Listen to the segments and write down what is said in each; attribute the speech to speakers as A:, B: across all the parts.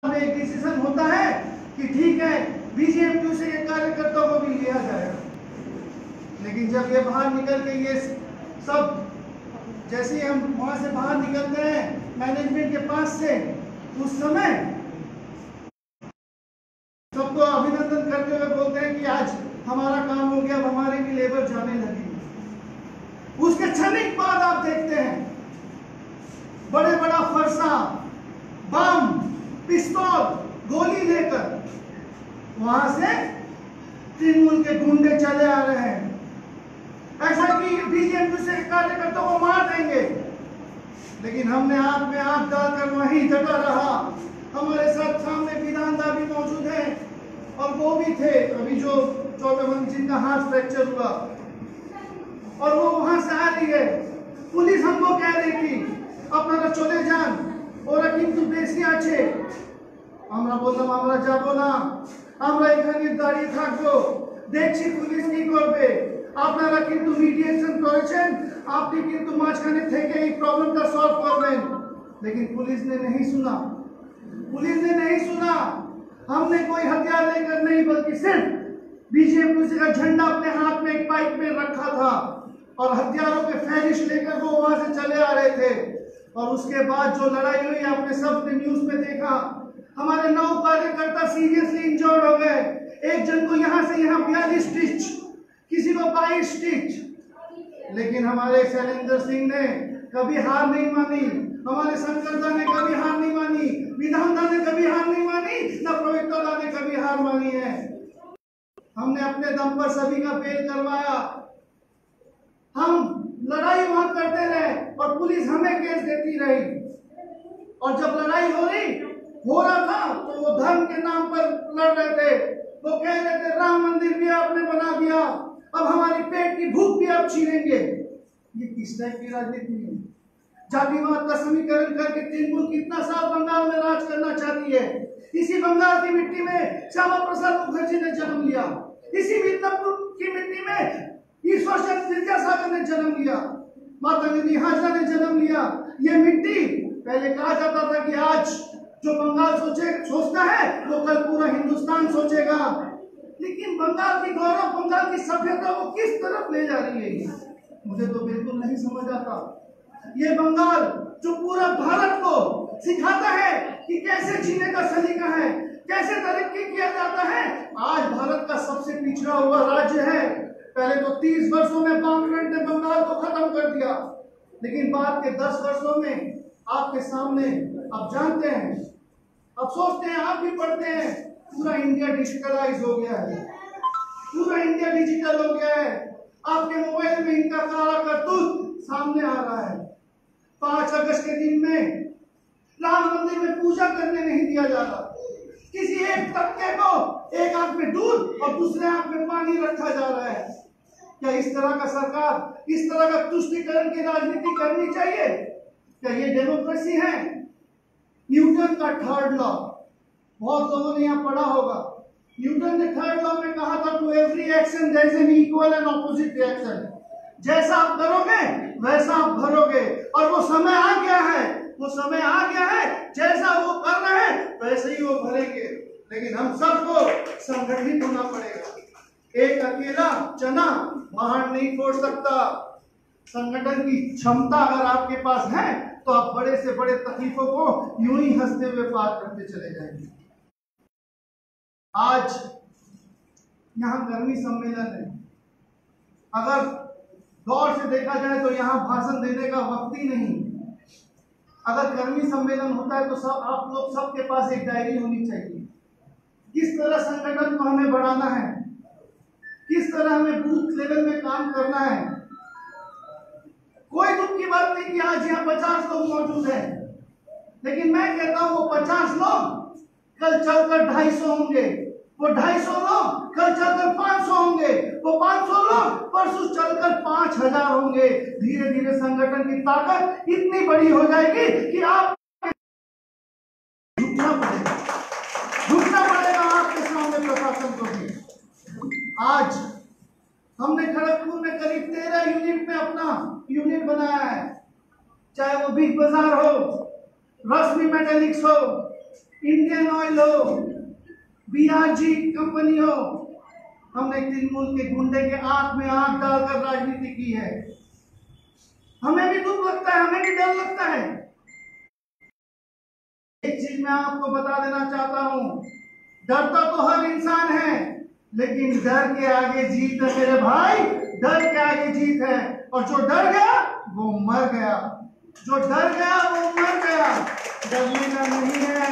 A: में एक डिसीजन होता है कि ठीक है बीजेएमयू से ये कार्यकर्ताओं को भी लिया जाएगा, लेकिन जब ये बाहर निकल के ये सब, जैसे ही हम वहां से बाहर निकलते हैं मैनेजमेंट के पास से, उस समय सबको अभिनंदन करते हुए बोलते हैं कि आज हमारा काम हो गया, अब हमारे भी लेबर जाने लगी। उसके क्षणिक बाद आप देखते हैं बड़े बड़ा फरसा, बम, पिस्तौल, गोली लेकर वहां से तृणमूल के गुंडे चले आ रहे हैं, ऐसा कि बीजेपी से कार्यकर्ताओं को मार देंगे। लेकिन हमने आंख में आंख डालकर वहीं डटा रहा। हमारे साथ सामने विधानदा भी मौजूद है और वो भी थे अभी जो 14 जिनका हाथ फ्रैक्चर हुआ, और वो वहां से आ रही है। पुलिस हमको कह रही थी अपना चले जान ওরা কিন্তু বেশি আছে। আমরা বললাম আমরা যাব না, আমরা এখানে দাঁড়িয়ে থাকবো, দেখছি পুলিশ কি করবে। আপনারা কিন্তু মিডিয়েশন করেছেন, আপনি কিন্তু মাঝখানে থেকে এই প্রবলেমটা সলভ করবেন। लेकिन पुलिस ने नहीं सुना, पुलिस ने नहीं सुना। हमने कोई हथियार लेकर नहीं, बल्कि सिर्फ बीजेपी का झंडा अपने हाथ में एक पाइप में रखा था और हथियारों के फहरिश लेकर वो वहां से चले आ रहे थे। और उसके बाद जो लड़ाई हुई आपने सब ने न्यूज में देखा, हमारे 9 कार्यकर्ता सीरियसली इंजर्ड हो गए। एक जन को यहाँ से यहाँ 42 स्टिच, किसी को 22 स्टिच। लेकिन हमारे शैलेंद्र सिंह ने कभी हार नहीं मानी, हमारे संकरदा ने कभी हार नहीं मानी, विधानदा ने कभी हार नहीं मानी, न पवित्रदा ने कभी हार मानी है। हमने अपने दम पर सभी का बेल करवाया। हम लड़ाई वहां करते रहे और पुलिस हमें केस देती रही। और जब लड़ाई हो रहा था तो वो धर्म के नाम पर लड़ रहे थे। वो कह रहे थे राम मंदिर भी आपने बना दिया, अब हमारी पेट की भूख भी आप छीनेंगे। ये किस टाइप की राजनीति है? जातिवाद का समीकरण करके तृणमूल कितना साल बंगाल में राज करना चाहती है। इसी बंगाल की मिट्टी में श्यामा प्रसाद मुखर्जी ने जन्म लिया, इसी मिदनापुर की मिट्टी में ईश्वर चंद्र विद्यासागर ने जन्म लिया, माता गांधी हाजरा ने जन्म लिया। ये मिट्टी, पहले कहा जाता था कि आज जो बंगाल सोचता है वो कल पूरा हिंदुस्तान सोचेगा। लेकिन बंगाल की गौरव, बंगाल की सभ्यता को किस तरफ ले जा रही है, मुझे तो बिल्कुल नहीं समझ आता। ये बंगाल जो पूरा भारत को सिखाता है कि कैसे जीने का सलीका है, कैसे तरक्की किया जाता है, आज भारत का सबसे पिछड़ा हुआ राज्य है। पहले तो 30 वर्षों में पार्लियामेंट ने बंगाल को खत्म कर दिया, लेकिन बाद के 10 वर्षों में आपके सामने, आप जानते हैं, अब सोचते हैं, आप भी पढ़ते हैं, पूरा इंडिया डिजिटलाइज हो गया है, पूरा इंडिया डिजिटल हो गया है। आपके मोबाइल में इनका सारा करतूत सामने आ रहा है। 5 अगस्त के दिन में राम मंदिर में पूजा करने नहीं दिया जा रहा। किसी एक तबके को एक आंख में दूध और दूसरे आंख में पानी रखा जा रहा है। क्या इस तरह का सरकार, इस तरह का तुष्टीकरण की राजनीति करनी चाहिए? क्या ये डेमोक्रेसी है? न्यूटन का 3rd लॉ बहुत लोगों ने यहाँ पढ़ा होगा। न्यूटन ने 3rd लॉ में कहा था, to every action there is an equal and opposite reaction. जैसा आप करोगे वैसा आप भरोगे, और वो समय आ गया है, वो समय आ गया है, जैसा वो कर रहे हैं वैसे ही वो भरेंगे। लेकिन हम सबको संगठित होना पड़ेगा। एक अकेला चना पहाड़ नहीं फोड़ सकता। संगठन की क्षमता अगर आपके पास है तो आप बड़े से बड़े तकलीफों को यूं ही हंसते हुए पार करते चले जाएंगे। आज यहाँ कर्मी सम्मेलन है। अगर गौर से देखा जाए तो यहाँ भाषण देने का वक्त ही नहीं। अगर कर्मी सम्मेलन होता है तो सब आप लोग सबके पास एक डायरी होनी चाहिए। किस तरह संगठन को हमें बढ़ाना है, किस तरह हमें बूथ लेवल में काम करना है। कोई दुख की बात नहीं कि आज यहाँ 50 लोग मौजूद हैं, लेकिन मैं कहता हूँ वो 50 लोग कल चलकर 250 होंगे, वो 250 लोग कल चलकर 500 होंगे, वो 500 लोग परसों चलकर 5000 होंगे। धीरे धीरे संगठन की ताकत इतनी बड़ी हो जाएगी कि आप झुकना पड़ेगा आपके सामने प्रशासन को भी। आज हमने खड़गपुर में करीब 13 यूनिट में अपना यूनिट बनाया है, चाहे वो बिग बाजार हो, रश्मि मेटेलिक्स हो, इंडियन ऑयल हो, बीआरजी कंपनी हो, हमने तृणमूल के गुंडे के आंख में आंख डालकर राजनीति की है। हमें भी दुख लगता है, हमें भी डर लगता है। एक चीज मैं आपको बता देना चाहता हूं, डरता तो हर इंसान है, लेकिन डर के आगे जीत है मेरे भाई, डर के आगे जीत है। और जो डर गया वो मर गया, जो डर गया वो मर गया, डरने का नहीं है।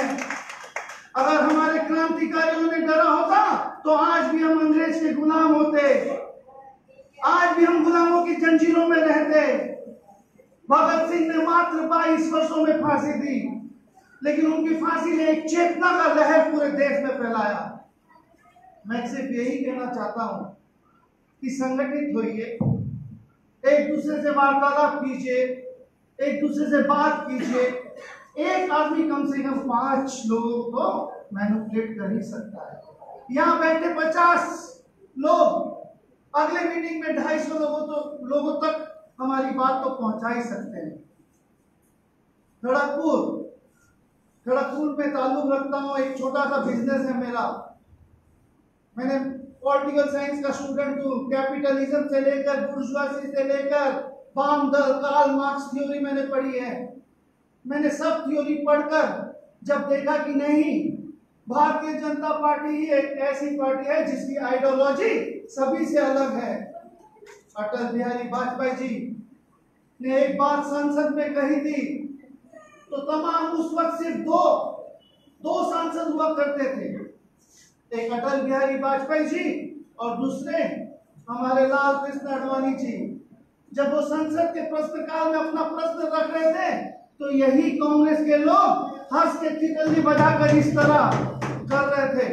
A: अगर हमारे क्रांतिकारियों ने डरा होता तो आज भी हम अंग्रेज के गुलाम होते, आज भी हम गुलामों की जंजीरों में रहते। भगत सिंह ने मात्र 22 वर्षों में फांसी दी, लेकिन उनकी फांसी ने एक चेतना का लहर पूरे देश में फैलाया। मैं सिर्फ यही कहना चाहता हूं कि संगठित होइए, एक दूसरे से वार्तालाप कीजिए, एक दूसरे से बात कीजिए। एक आदमी कम से कम 5 लोगों को मैनिपुलेट कर ही सकता है। यहाँ बैठे 50 लोग अगले मीटिंग में 250 लोगों तक हमारी बात तो पहुंचा ही सकते हैं। खड़गपुर में ताल्लुक रखता हूँ, एक छोटा सा बिजनेस है मेरा। मैंने पॉलिटिकल साइंस का स्टूडेंट हूँ, कैपिटलिज्म से लेकर बुर्जुआजी से लेकर बामदल, कार्ल मार्क्स थ्योरी मैंने पढ़ी है। मैंने सब थ्योरी पढ़कर जब देखा कि नहीं, भारतीय जनता पार्टी ही एक ऐसी पार्टी है जिसकी आइडियोलॉजी सभी से अलग है। अटल बिहारी वाजपेयी जी ने एक बात संसद में कही थी, तो तमाम उस वक्त सिर्फ दो सांसद हुआ करते थे, एक अटल बिहारी वाजपेयी जी और दूसरे हमारे लाल कृष्ण आडवाणी जी। जब वो संसद के प्रश्नकाल में अपना प्रश्न रख रहे थे तो यही कांग्रेस के लोग हंस के ठिठोली बजाकर इस तरह कर रहे थे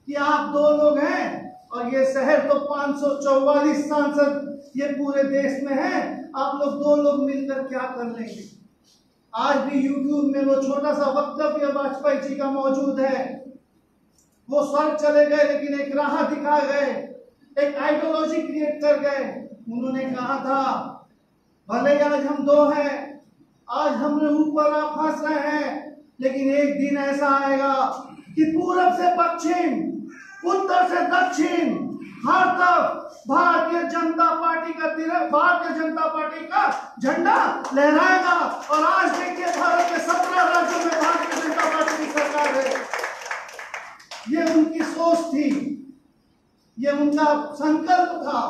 A: कि आप 2 लोग हैं और ये शहर तो 544 सांसद ये पूरे देश में हैं, आप लोग 2 लोग मिलकर क्या कर लेंगे। आज भी यूट्यूब में वो छोटा सा वक्तव्य वाजपेयी जी का मौजूद है। वो स्वर्ग चले गए लेकिन एक राह दिखा गए, एक आइडियोलॉजी क्रिएट कर गए। उन्होंने कहा था, भले आज हम 2 हैं, आज हमने ऊपर आप हंस रहे हैं, लेकिन एक दिन ऐसा आएगा कि पूरब से पश्चिम, उत्तर से दक्षिण, हर तरफ भारतीय जनता पार्टी का झंडा लहराएगा। और आज देखिए भारत के 17 राज्यों में भारतीय जनता पार्टी की सरकार है। ये उनकी सोच थी, ये उनका संकल्प था।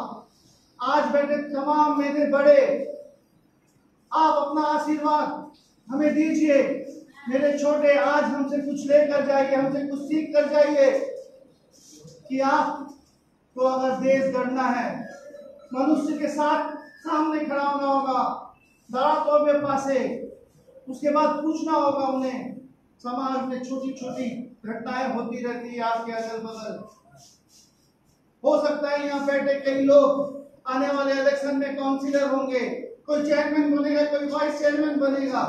A: आज बैठे तमाम मेरे बड़े, आप अपना आशीर्वाद हमें दीजिए। मेरे छोटे, आज हमसे कुछ लेकर जाइए, हमसे कुछ सीख कर जाइए कि आपको अगर देश गढ़ना है, मनुष्य के साथ सामने खड़ा होना होगा, दरा तौबे पासे, उसके बाद पूछना होगा उन्हें। समाज में छोटी छोटी घटनाएं होती रहती है आपके अगल बगल। हो सकता है यहाँ बैठे कई लोग आने वाले इलेक्शन में काउंसिलर होंगे, कोई चेयरमैन बनेगा, कोई वाइस चेयरमैन बनेगा,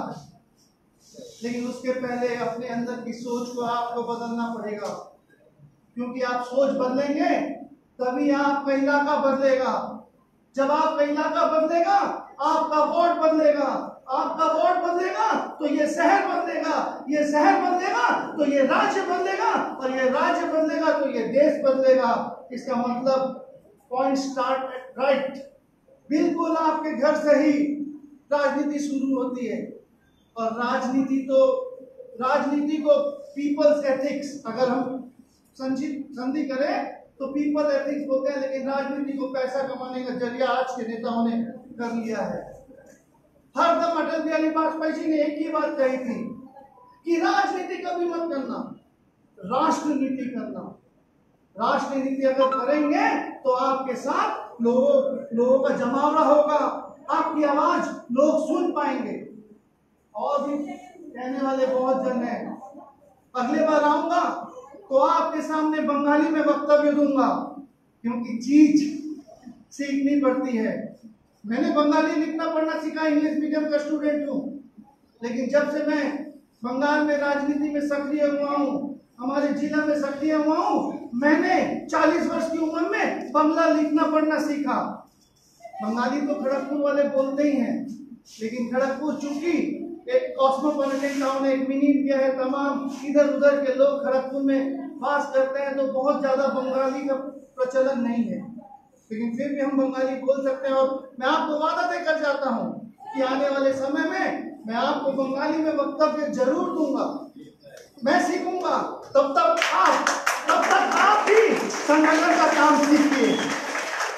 A: लेकिन उसके पहले अपने अंदर की सोच को आपको बदलना पड़ेगा। क्योंकि आप सोच बदलेंगे तभी आपका इलाका बदलेगा। जब आपका इलाका बदलेगा, आपका वोट बदलेगा, आपका वोट बदलेगा तो ये शहर बदलेगा, ये शहर बदलेगा तो ये राज्य बदलेगा, और ये राज्य बदलेगा तो ये देश बदलेगा। इसका मतलब पॉइंट स्टार्ट एट राइट। बिल्कुल आपके घर से ही राजनीति शुरू होती है। और राजनीति को पीपल्स एथिक्स, अगर हम संधि करें तो पीपल एथिक्स बोलते हैं, लेकिन राजनीति को पैसा कमाने का जरिया आज के नेताओं ने कर लिया है। हरदम अटल बिहारी वाजपेयी जी ने एक ही बात कही थी कि राजनीति कभी मत करना, राष्ट्रनीति करना। राष्ट्रनीति अगर करेंगे तो आपके साथ लोगों का जमावड़ा होगा, आपकी आवाज लोग सुन पाएंगे। और भी कहने वाले बहुत जन हैं। अगले बार आऊंगा तो आपके सामने बंगाली में वक्तव्य दूंगा, क्योंकि चीज सीखनी पड़ती है। मैंने बंगाली लिखना पढ़ना सीखा, इंग्लिश मीडियम का स्टूडेंट हूँ, लेकिन जब से मैं बंगाल में राजनीति में सक्रिय हुआ हूँ, हमारे जिला में सक्रिय हुआ हूँ, मैंने 40 वर्ष की उम्र में बंगला लिखना पढ़ना सीखा। बंगाली तो खड़गपुर वाले बोलते ही हैं, लेकिन खड़गपुर चूंकि एक कॉस्मोपॉलिटन टाउन है, एक मिनी इंडिया है, तमाम इधर उधर के लोग खड़गपुर में वास करते हैं, तो बहुत ज्यादा बंगाली का प्रचलन नहीं है, लेकिन फिर भी हम बंगाली बोल सकते हैं। और मैं आपको वादा देकर जाता हूं कि आने वाले समय में मैं आपको बंगाली में वक्तव्य जरूर दूंगा, मैं सीखूंगा, तब तक आप भी संगठन का काम सीखिए।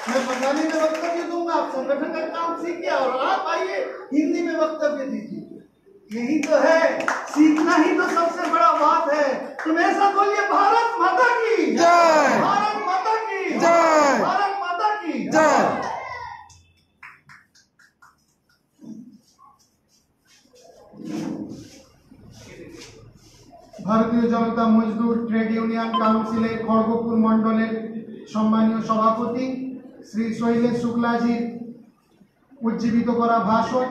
A: मैं बंगाली में वक्तव्य दूंगा, आप संगठन का काम सीखिए, और आप आइए हिंदी में वक्तव्य दीजिए। यही तो है, सीखना ही तो सबसे बड़ा बात है। तुम ऐसा बोलिए, भारत माता की जय, भारत माता की जय, भारत माता की जय।
B: भारतीय जनता मजदूर ट्रेड यूनियन काउंसिलेर खड़गपुर मंडलेर सम्मानीय सभापति श्री शैलेश शुक्लाजीर उज्जीवित करा भाषण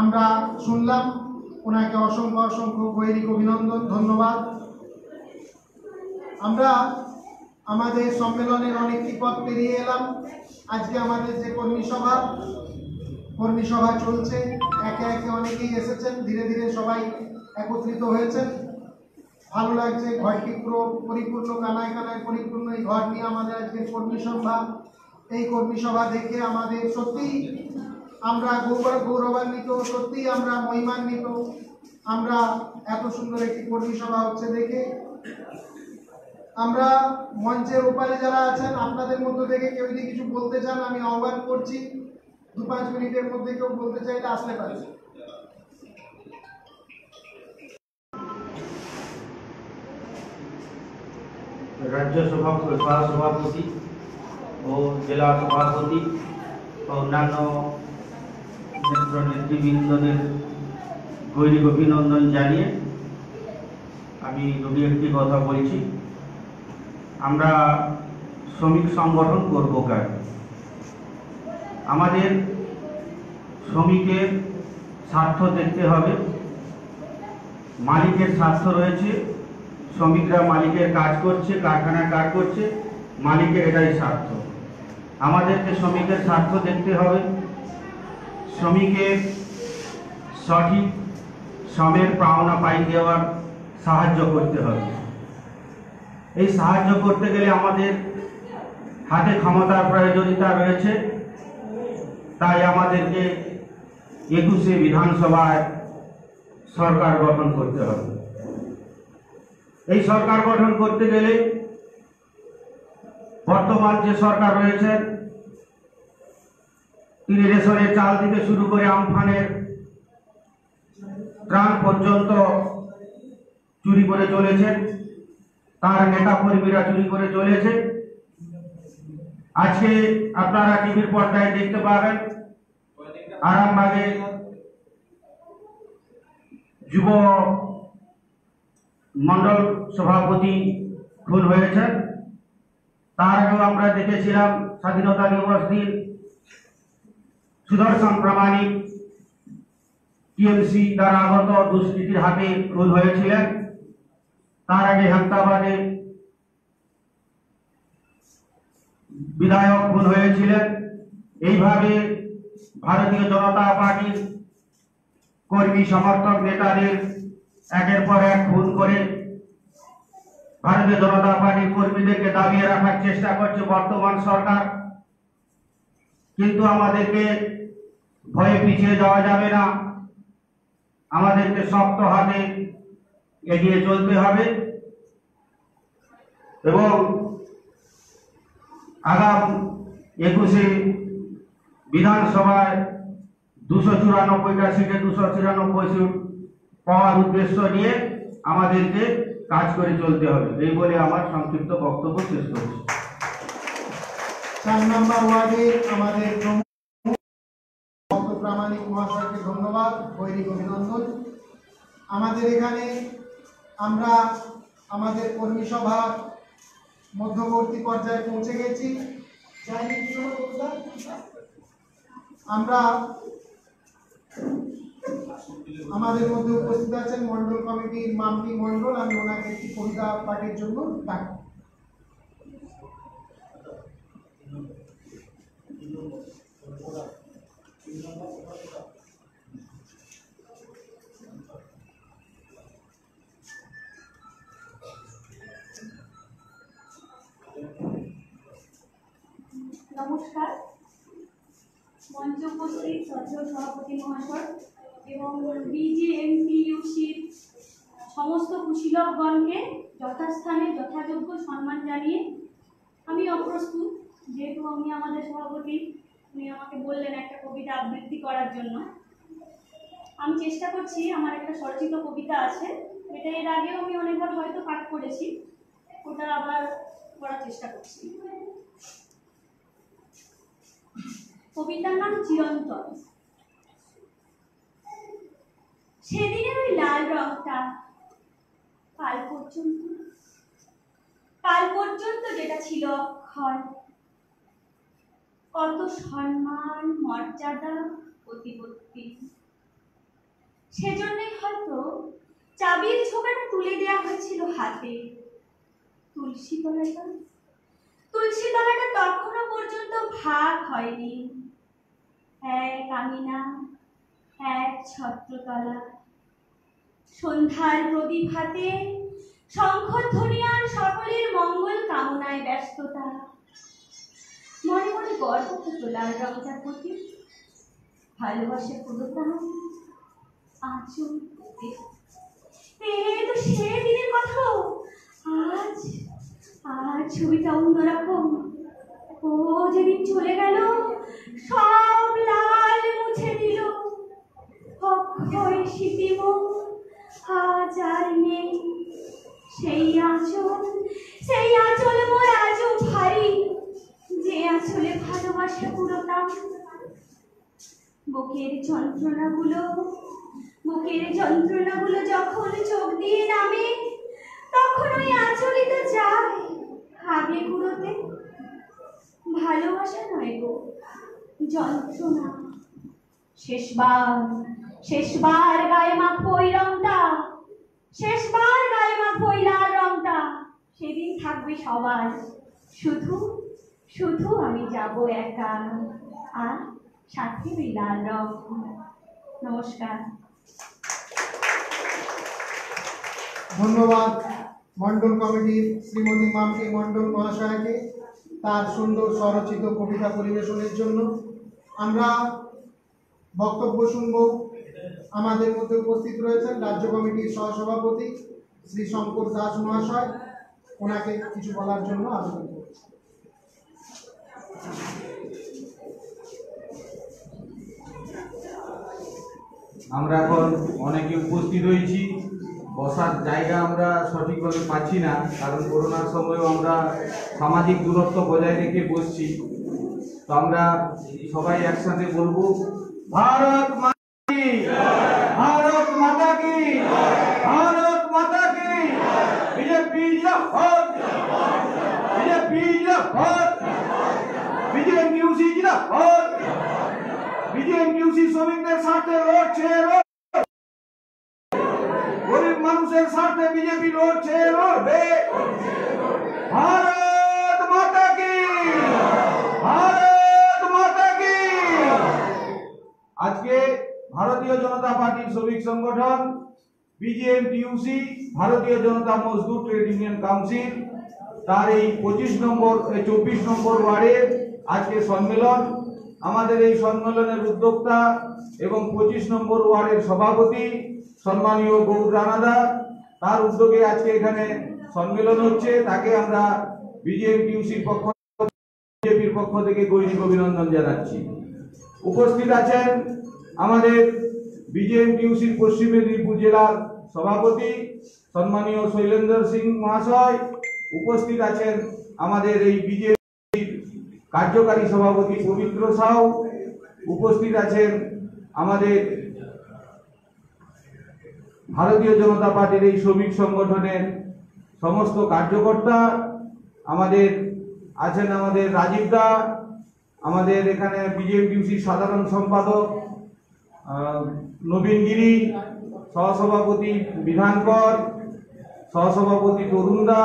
B: আমরা শুনলাম। ওনাকে অসংখ্য অসংখ্য গৈরিক অভিনন্দন, ধন্যবাদ। আমরা আমাদের সম্মেলনের অনেকটি পথ পেরিয়ে এলাম। আজকে আমাদের যে কর্মী সভা চলছে, একে একে অনেকেই এসেছেন, ধীরে ধীরে সবাই একত্রিত হয়েছেন। ভালো লাগছে, ঘরটি পুরো পরিপূর্ণ, কানায় কানায় পরিপূর্ণ এই ঘর নিয়ে আমাদের আজকে কর্মী সভা। এই কর্মী সভা দেখে আমাদের সত্যি আমরা গৌরবান্বিত, সত্যি আমরা মহিমান্বিত। আমরা এত সুন্দর একটি কর্মী সভা হচ্ছে দেখে। আমরা মঞ্চের ওপারে যারা আছেন, আপনাদের মধ্য থেকে কেউ যদি কিছু বলতে চান, আমি আহ্বান করছি 2-5 মিনিটের মধ্যে কেউ বলতে চাইলে আসলে পারে।
C: রাজ্য সভাপতি ও জেলা সভাপতি ও অন্যান্য নেতৃবৃন্দদের গৈরিক অভিনন্দন জানিয়ে আমি দুটি একটি কথা বলছি। আমরা শ্রমিক সংগঠন করব কাজ, আমাদের শ্রমিকের স্বার্থ দেখতে হবে। মালিকের স্বার্থ রয়েছে, শ্রমিকরা মালিকের কাজ করছে, কারখানায় কাজ করছে, মালিকের এটাই স্বার্থ। আমাদেরকে শ্রমিকের স্বার্থ দেখতে হবে, শ্রমিকের সঠিক শ্রমের পাওনা পাই দেওয়ার সাহায্য করতে হবে। এই সাহায্য করতে গেলে আমাদের হাতে ক্ষমতার প্রয়োজনীয়তা রয়েছে, তাই আমাদেরকে 21শে বিধানসভায় সরকার গঠন করতে হবে। এই সরকার গঠন করতে গেলে বর্তমান যে সরকার রয়েছেন, তিনি রেশনের চাল থেকে শুরু করে আমফানের ত্রাণ পর্যন্ত চুরি করে চলেছেন, তার নেতা কর্মীরা চুরি করে চলেছে। আজকে আপনারা টিভির পর্দায় দেখতে পাবেন, আরামবাগে যুব মন্ডল সভাপতি খুন হয়েছেন। তার আগেও আমরা দেখেছিলাম স্বাধীনতা দিবস দিন সুদর্শন প্রামাণিক টিএমসি দ্বারা আগত দুষ্কৃতীর হাতে খুন হয়েছিলেন। তার আগে হেমতাবাদে বিধায়ক খুন হয়েছিলেন। এইভাবে ভারতীয় জনতা পার্টির কর্মী সমর্থক নেতাদের একের পর এক খুন করে ভারতীয় জনতা পার্টির কর্মীদেরকে দাবিয়ে রাখার চেষ্টা করছে বর্তমান সরকার। কিন্তু আমাদেরকে ভয়ে পিছিয়ে যাওয়া যাবে না, আমাদেরকে শক্ত হাতে এগিয়ে চলতে হবে এবং আগাম 21শে বিধানসভায় 294টা সিটে 294 সিট পাওয়ার উদ্দেশ্য নিয়ে আমাদেরকে কাজ করে চলতে হবে। এই বলে আমার সংক্ষিপ্ত বক্তব্য শেষ করছি।
B: 4 নম্বর ওয়ার্ডে আমাদের প্রামাণিক মহাশয়কে ধন্যবাদ, গৈরিক অভিনন্দন। আমাদের এখানে আমরা আমাদের কর্মী সভার মধ্যবর্তী পর্যায়ে পৌঁছে গেছি। আমরা আমাদের মধ্যে উপস্থিত আছেন মন্ডল কমিটির মাম্পি মন্ডল, আমি ওনাকে একটি কবিতা পাঠের জন্য ডাকি।
D: শ্রদ্ধেয় সভাপতি মহাশয় এবং বিজেএমপিইউসির সমস্ত কুশীলকগণকে যথাস্থানে যথাযোগ্য সম্মান জানিয়ে আমি অপ্রস্তুত, যেহেতু আমি আমাদের সভাপতি উনি আমাকে বললেন একটা কবিতা আবৃত্তি করার জন্য। আমি চেষ্টা করছি, আমার একটা স্বরচিত কবিতা আছে, এটা এর আগেও আমি অনেকবার হয়তো পাঠ করেছি, ওটা আবার করার চেষ্টা করছি। কবিতার নাম চিরন্তন। সেদিনের ওই লাল রংটা কাল পর্যন্ত যেটা ছিল অক্ষয়, কত সম্মান মর্যাদা প্রতিপত্তি, সেজন্যই হয়তো চাবির ঝোঁকাটা তুলে দেওয়া হয়েছিল হাতে। তুলসী তলাটা তখনও পর্যন্ত ভাগ হয়নি। এক আঙিনা, এক ছত্রতলা, সন্ধ্যার প্রদীপ হাতে শঙ্খধ্বনি আর সকলের মঙ্গল কামনায় ব্যস্ততা। মনে মনে গর্ব হতো লাল রংটার প্রতি, ভালোবাসা পুরোটাম আচল তো সে দিনের কথা। আজ ছবিটা অন্যরকম। ও যেদিন চলে গেল, সব লাল মুছে দিল। অক্ষয় স্মৃতিম আজ আর নেই। সেই আঁচল মোর আজও ভারী, যে আঁচলে ভালোবাসা পুরোটাম। বুকের যন্ত্রণাগুলো যখন চোখ দিয়ে নামে, তখন ওই আঁচলই তো যায় আগে কুড়োতে। ভালোবাসা নয় গো, যন্ত্রণা। শেষবার গায়ে মাখবো ওই রংটা, শেষবার গায়ে মাখবো ওই লাল রংটা। সেদিন থাকবে সবার, শুধু আমি যাব একা, আর সাথে ওই লাল রং। নমস্কার।
B: ধন্যবাদ মন্ডল কমিটির শ্রীমতী মাম্পি মন্ডল মহাশয়কে তার সুন্দর স্বরচিত কবিতা পরিবেশনের জন্য। আমরা বক্তব্য শুনব। আমাদের মধ্যে উপস্থিত রয়েছেন রাজ্য কমিটির সহসভাপতি শ্রী শঙ্কর দাস মহাশয়, ওনাকে কিছু বলার জন্য আবেদন করছি।
E: আমরা এখন অনেকে উপস্থিত হয়েছি, বসার জায়গা আমরা সঠিকভাবে পাচ্ছি না, কারণ করোনার সময়ও আমরা সামাজিক দূরত্ব বজায় রেখে বসছি। তো আমরা সবাই একসাথে বলবো, ভারত মাতা কি, ভারত মাতা কি, ভারত মাতা কি। বিজেপি জিন্দাবাদ, বিজেপি জিন্দাবাদ, বিজেএমটিইউসি জিন্দাবাদ। বিজেএমটিইউসি শ্রমিকদের স্বার্থে লড়ছে, গরিব মানুষের স্বার্থে বিজেপি লড়বে। ভারত মাতা কি, ভারত মাতা কি। আজকে ভারতীয় জনতা পার্টির শ্রমিক সংগঠন বিজেএমটিইউসি, ভারতীয় জনতা মজদুর ট্রেড ইউনিয়ন কাউন্সিল, তার এই 24 নম্বর ওয়ার্ডের আজকে সম্মেলন। আমাদের এই সম্মেলনের উদ্যোক্তা এবং 25 নম্বর ওয়ার্ডের সভাপতি সম্মানীয় গৌর রানাদা, তার উদ্যোগে আজকে এখানে সম্মেলন হচ্ছে। তাকে আমরা বিজেএমটিইউসির বিজেপির পক্ষ থেকে গৈরিক অভিনন্দন জানাচ্ছি। উপস্থিত আছেন আমাদের বিজেএমটিইউসির পশ্চিম মেদিনীপুর জেলার সভাপতি সম্মানীয় শৈলেন্দ্র সিং মহাশয়। উপস্থিত আছেন আমাদের এই বিজেপির কার্যকারী সভাপতি পবিত্র সাউ। উপস্থিত আছেন আমাদের ভারতীয় জনতা পার্টির এই শ্রমিক সংগঠনের সমস্ত কার্যকর্তা। আমাদের আছেন আমাদের রাজীব দা, আমাদের এখানে বিজেএমটিইউসির সাধারণ সম্পাদক নবীন গিরি, সহসভাপতি বিধানকর, সহসভাপতি তরুণ দা,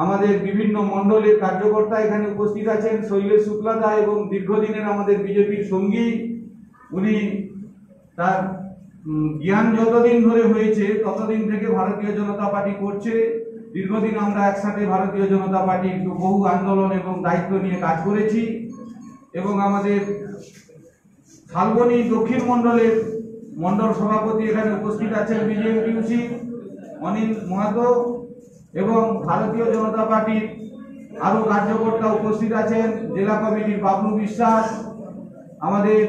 E: আমাদের বিভিন্ন মণ্ডলের কার্যকর্তা এখানে উপস্থিত আছেন। শৈলেশ শুক্লাদা এবং দীর্ঘদিনের আমাদের বিজেপির সঙ্গী, উনি তার জ্ঞান যতদিন ধরে হয়েছে ততদিন থেকে ভারতীয় জনতা পার্টি করছে। দীর্ঘদিন আমরা একসাথে ভারতীয় জনতা পার্টির বহু আন্দোলন এবং দায়িত্ব নিয়ে কাজ করেছি। এবং আমাদের শালবনী দক্ষিণ মন্ডলের মন্ডল সভাপতি এখানে উপস্থিত আছেন বিজেএমটিইউসি অনিল মাহাতো, এবং ভারতীয় জনতা পার্টির আরো কার্যকর্তা উপস্থিত আছেন, জেলা কমিটির বাবলু বিশ্বাস, আমাদের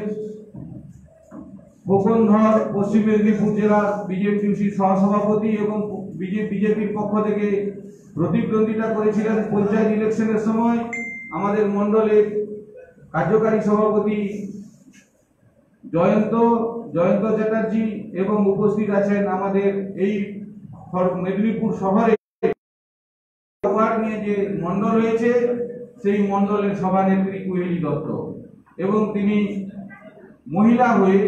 E: বকুন্ধর পশ্চিম মেদিনীপুর জেলার বিজেপির সহসভাপতি এবং বিজেপির পক্ষ থেকে প্রতিদ্বন্দ্বিতা করেছিলেন পঞ্চায়েত ইলেকশনের সময় আমাদের মন্ডলের কার্যকারী সভাপতি জয়ন্ত চ্যাটার্জি, এবং উপস্থিত আছেন আমাদের এই মেদিনীপুর শহরে ওয়ার্ড নিয়ে যে মন্ডল রয়েছে সেই মন্ডলের সভানেত্রী কুহেলি দত্ত, এবং তিনি মহিলা হয়ে,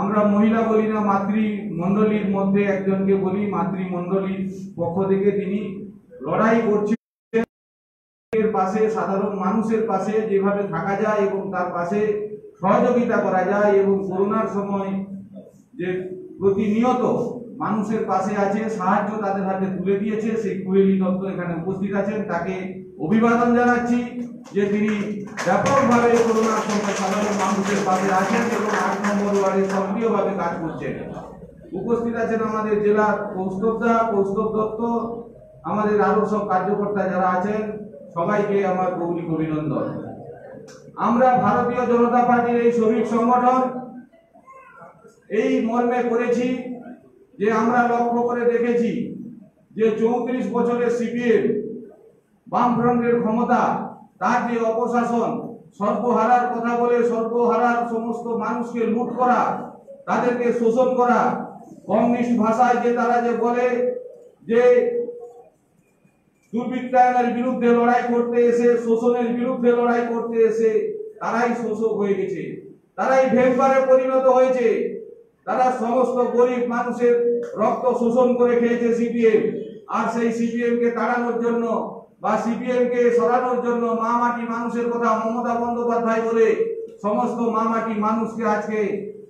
E: আমরা মহিলা বলি না, মাতৃমণ্ডলীর মধ্যে একজনকে বলি, মাতৃমণ্ডলীর পক্ষ থেকে তিনি লড়াই করছেন পাশে, সাধারণ মানুষের পাশে যেভাবে থাকা যায় এবং তার পাশে সহযোগিতা করা যায়, এবং করোনার সময় যে প্রতিনিয়ত মানুষের পাশে আছে, সাহায্য তাদের হাতে তুলে দিয়েছে, সেই কুহেলি দত্ত এখানে উপস্থিত আছেন। তাকে অভিবাদন জানাচ্ছি যে তিনি ব্যাপকভাবে করোনার সময় সাধারণ মানুষের পাশে আছেন এবং 8 নম্বর ওয়ার্ডে সক্রিয়ভাবে কাজ করছেন। উপস্থিত আছেন আমাদের জেলার কৌস্তব দত্ত, আমাদের আরো সব কার্যকর্তা যারা আছেন, সবাইকে আমার গৌরী অভিনন্দন। আমরা ভারতীয় জনতা পার্টির এই শ্রমিক সংগঠন এই মর্মে করেছি যে আমরা লক্ষ্য করে দেখেছি যে 34 বছরের সিপিএম বামফ্রন্টের ক্ষমতা, তার যে অপশাসন, সর্বহারার কথা বলে সর্বহারার সমস্ত মানুষকে লুট করা, তাদেরকে শোষণ করা, কমিউনিস্ট ভাষায় যে তারা যে বলে যে দুর্বৃত্তায়নের বিরুদ্ধে লড়াই করতে এসে, শোষণের বিরুদ্ধে লড়াই করতে এসে তারাই শোষক হয়ে গেছে, তারাই ভেম্পারে পরিণত হয়েছে, তারা সমস্ত গরিব মানুষের রক্ত শোষণ করে খেয়েছে সিপিএম। আর সেই সিপিএম কে তাড়ানোর জন্য বা সিপিএম কে সরানোর জন্য মা মাটি মানুষের কথা মমতা বন্দ্যোপাধ্যায় বলে সমস্ত মা মাটি মানুষকে আজকে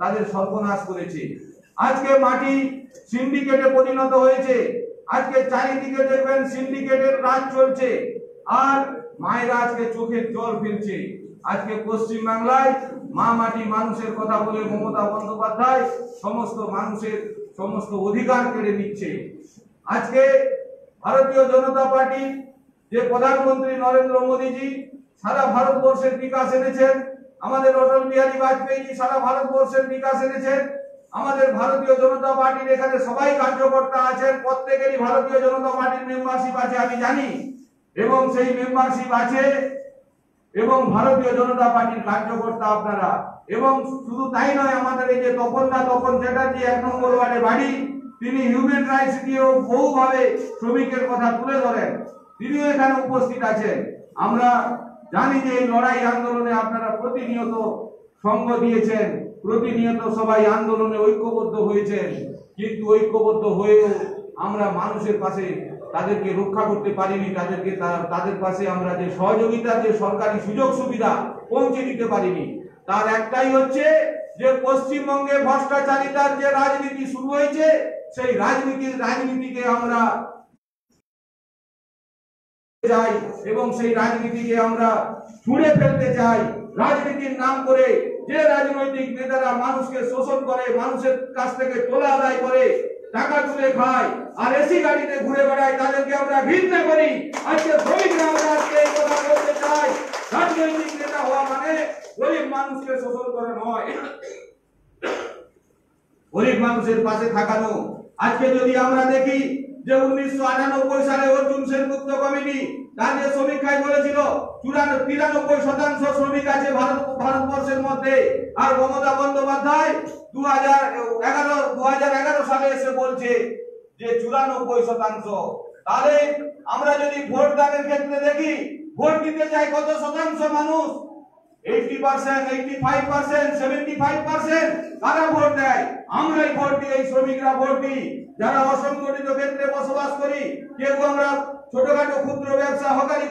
E: তাদের সর্বনাশ করেছে। আজকে মাটি সিন্ডিকেটে পরিণত হয়েছে, আজকে চারিদিকে দেখবেন সিন্ডিকেটের রাজ চলছে, আর মায়েরা আজকে চোখের জল ফেলছে। আজকে পশ্চিম বাংলায় মা মাটি মানুষের কথা বলে মমতা বন্দ্যোপাধ্যায় সমস্ত মানুষের সমস্ত অধিকার কেড়ে নিচ্ছে। আজকে ভারতীয় জনতা পার্টি যে প্রধানমন্ত্রী নরেন্দ্র মোদীজি সারা ভারতবর্ষের বিকাশ এনেছেন, আমাদের অটল বিহারী বাজপেয়ীজি সারা ভারতবর্ষের বিকাশ এনেছেন, আমাদের ভারতীয় জনতা পার্টির এখানে সবাই কার্যকর্তা আছেন, প্রত্যেকেরই ভারতীয় জনতা পার্টির মেম্বারশিপ আছে আমি জানি, এবং সেই মেম্বারশিপ আছে এবং ভারতীয় জনতা পার্টির কার্যকর্তা আপনারা। এবং শুধু তাই নয়, আমাদের এই যে তপন চ্যাটার্জি 1 নম্বর ওয়ার্ডে বাড়ি, তিনি হিউম্যান রাইটস দিয়েও বহুভাবে শ্রমিকের কথা তুলে ধরেন, তিনিও এখানে উপস্থিত আছেন। আমরা জানি যে এই লড়াই আন্দোলনে আপনারা প্রতিনিয়ত সঙ্গ দিয়েছেন, প্রতিনিয়ত সবাই আন্দোলনে ঐক্যবদ্ধ হয়েছেন, কিন্তু ঐক্যবদ্ধ হয়েও আমরা মানুষের পাশে তাদেরকে রক্ষা করতে পারিনি, তাদের পাশে আমরা যে সহযোগিতা, যে সরকারি সুযোগ সুবিধা পৌঁছে দিতে পারিনি। তার একটাই হচ্ছে যে পশ্চিমবঙ্গে ভ্রষ্টাচারিতার যে রাজনীতি শুরু হয়েছে, সেই রাজনীতিকে আমরা চাই এবং সেই রাজনীতিকে আমরা ছুঁড়ে ফেলতে চাই। রাজনীতির নাম করে যে রাজনৈতিক নেতারা মানুষকে শোষণ করে, মানুষের কাছ থেকে তোলা আদায় করে, টাকা তুলে খায় আর এসি গাড়িতে ঘুরে বেড়ায়, তাদেরকে আমরা ঘৃণা করি। আজকে শ্রমিকরা আমরা আজকে এই কথা বলতে চাই, রাজনৈতিক নেতা হওয়া মানে গরিব মানুষকে শোষণ করা নয়, গরিব মানুষের পাশে থাকানো। আজকে যদি আমরা দেখি যে 1998 সালে অর্জুন সেনগুপ্ত কমিটি তার যে সমীক্ষায় বলেছিল 93% শ্রমিক আছে ভারতবর্ষের মধ্যে, আর মমতা বন্দ্যোপাধ্যায় 2011 সালে এসে বলছে যে 94%। তাহলে আমরা যদি ভোট দানের ক্ষেত্রে দেখি, ভোট দিতে চাই কত শতাংশ মানুষ? 80%, 85%, 75% কারা ভোট দেয়? আমরাই ভোট দিই, এই শ্রমিকরা ভোট দিই, যারা অসংগঠিত ক্ষেত্রে বসবাস করি, কেউ আমরা ছোটখাটো ক্ষুদ্র ব্যবসা, হকারি,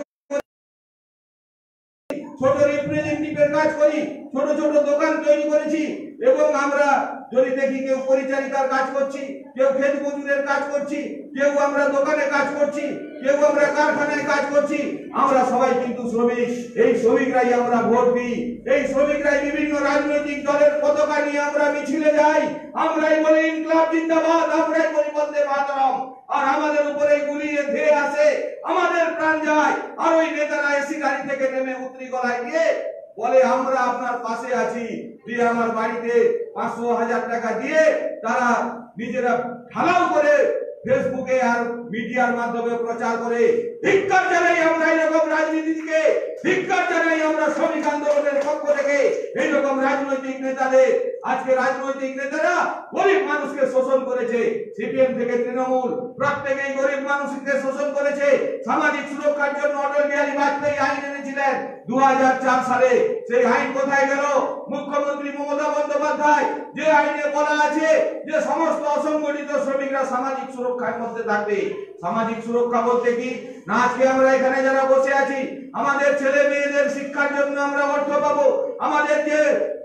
E: ছোট রিপ্রেজেন্টেটিভের কাজ করি, ছোট ছোট দোকান তৈরি করেছি, এবং আমরা যদি দেখি কেউ পরিচারিকার কাজ করছি, কেউ ক্ষেত মজুরের কাজ করছি, কেউ আমরা দোকানে কাজ করছি, কেউ আমরা কারখানায় কাজ করছি, আমরা সবাই কিন্তু শ্রমিক, এই শ্রমিকরাই আমরা ভোট দিই, এই শ্রমিকরাই বিভিন্ন রাজনৈতিক দলের পতাকা নিয়ে আমরা মিছিলে যাই, আমরাই বলি ইনকলাব জিন্দাবাদ, আমরাই বলি বন্দে মাতরম, আর আমাদের উপরে গুলি ধেয়ে আসে, আমাদের প্রাণ যায়, আর ওই নেতারা এসি গাড়ি থেকে নেমে উতরি গলায় দিয়ে বলে আমরা আপনার পাশে আছি, দিয়ে আমার বাড়িতে 500,000 টাকা দিয়ে তারা নিজেরা ঢালাও করে ফেসবুকে আর মিডিয়ার মাধ্যমে প্রচার করে। ধিক্কার জানাই আমরা এরকম রাজনীতিকে, ধিক্কার জানাই আমরা শ্রমিক আন্দোলনের পক্ষ থেকে এইরকম রাজনৈতিক নেতাদের। আজকে রাজনৈতিক নেতারা গরিব মানুষকে শোষণ করেছে, সিপিএম থেকে তৃণমূল প্রত্যেকেই গরিব মানুষকে শোষণ করেছে। সামাজিক সুরক্ষার জন্য অটল বিহারী বাজপেয়ী আইন এনেছিলেন 2004 সালে, সেই আইন কোথায় গেল? মুখ্যমন্ত্রী মমতা বন্দ্যোপাধ্যায় যে আইনে বলা আছে যে সমস্ত অসংগঠিত শ্রমিকরা সামাজিক সুরক্ষার মধ্যে থাকবে। সামাজিক সুরক্ষা বলতে কি না, আজকে আমরা এখানে যারা বসে আছি আমাদের ছেলে মেয়েদের শিক্ষার জন্য আমরা অর্থ পাবো, আমাদের যে